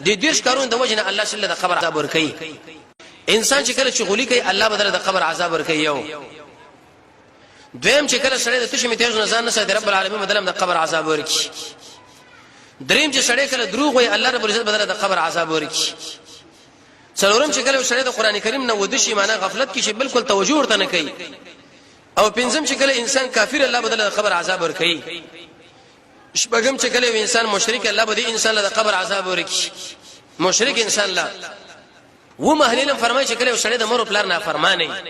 د دیش کارون د وجنه الله شله د قبر عذاب ور کوي انسان چې کله چغولي کوي الله بدل د قبر عذاب ور کوي یو دویم چې کله سړی د تشمی تیز نه ځان نه سي رب العالمین بدل د قبر عذاب ور کوي دریم چې سړی کله دروغ وي الله رب العزت بدل د قبر عذاب ور کوي څلورم چې کله سړی د قران کریم نه ودشي معنی غفلت کې چې بالکل توجه ورته نه کوي او پنځم چې کله انسان کافر الله بدل د قبر عذاب ور کوي شپږم چې کله انسان مشرک الله بدی انسان له قبر عذاب ور کوي مشرک انسان لا و مهلین فرمایي چې کله سړی د مور پلار نه فرمانه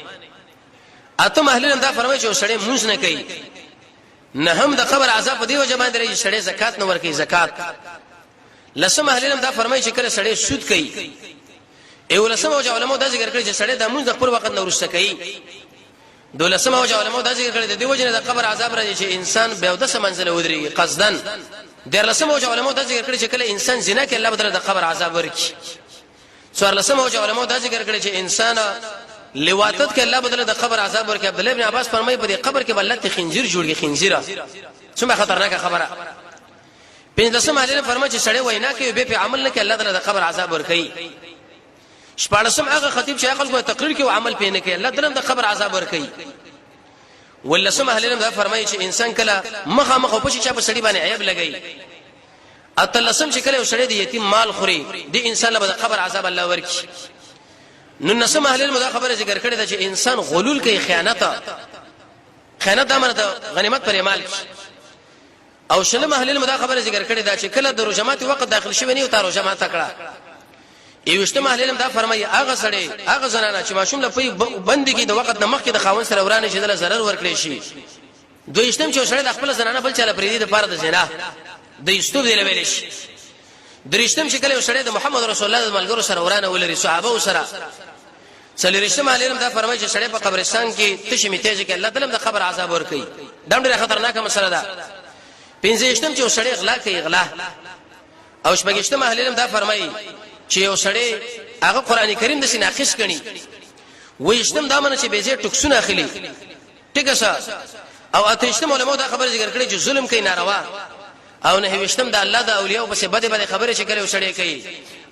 اته مهلین دا فرمایي چې سړی مونږ نه کوي نه هم د قبر عذاب دی وجه باندې رہی سړی زکات نه ور کوي زکات لسم مهلین دا فرمایي چې کله سړی سود کوي اولسم او علماء دا ذکر کړی چې سړی د مونږ خپل وخت نه ورسته کوي دولسم او علماء دا ذکر کړی د دې وجه د قبر عذاب راځي چې انسان به د منزله ودري قصدن درلسم او علماء دا ذکر کړی چې کله انسان زنا کوي الله بدل د قبر عذاب ورکړي څوارلسم او علماء دا ذکر کړی چې انسان لواطت کې الله بدل د قبر عذاب ورکړي عبد الله ابن عباس فرمایي په دې قبر کې بلت خنزیر جوړي خنزیره څومره خطرناکه خبره پنځلسم علي فرمایي چې سړی وینا کوي به په عمل نه کې الله تعالی د قبر عذاب ورکړي شپږلسم هغه خطیب چې عقل کو تقریر کوي او عمل پې نه کوي الله تعالی د قبر عذاب ورکړي ولسم اهل علم دا فرمایي چې انسان کله مخه مخه په شي په سړي باندې عیب لګي اتلسم چې کله سړی د یتیم مال خوري د انسان له قبر عذاب الله ورکړي نو نسم اهل علم دا خبره ذکر کړی دا چې انسان غلول کوي خیانت امر د غنیمت پر مال او شلم اهل علم دا خبره ذکر کړی دا چې کله د رجمات وخت داخل شوی نه او تر رجمات کړه ایوشته اهل علم دا فرمایي هغه سړی هغه زنانه چې ماشوم له پي بندګي د وخت نمخ کې د خاون سره ورانه شي د zarar ورکړي شي دویشتم چې سړی د خپل زنانه بل چاله پریدي د پاره د زنا د یستوب دی لویل شي درشتم چې کله سړی د محمد رسول الله د ملګرو سره ورانه ولري صحابه سره څلورشتم اهل علم دا فرمایي چې سړی په قبرستان کې تشمی تیز کې الله تعالی د قبر عذاب ور کوي دا ډېره خطرناکه مسله ده پنځشتم چې سړی اغلا کوي اغلا او شپږشتم اهل علم دا فرمایي چې یو سړی هغه قران کریم د سیناخص کړي وېشتم دا منه چې به زه ټکسونه اخلي ټیکه او اتهشتم علماء دا خبره ذکر کړي چې ظلم کوي ناروا او نه وېشتم د الله د اولیاء په څه بده خبره چې کړي وسړی کوي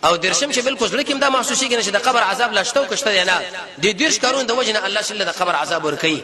او درشم چې بالکل ځل کوم دا محسوسي کې نشه د قبر عذاب لاشتو کشته نه د دیرش کارون د وجنه الله شله د قبر عذاب ور کوي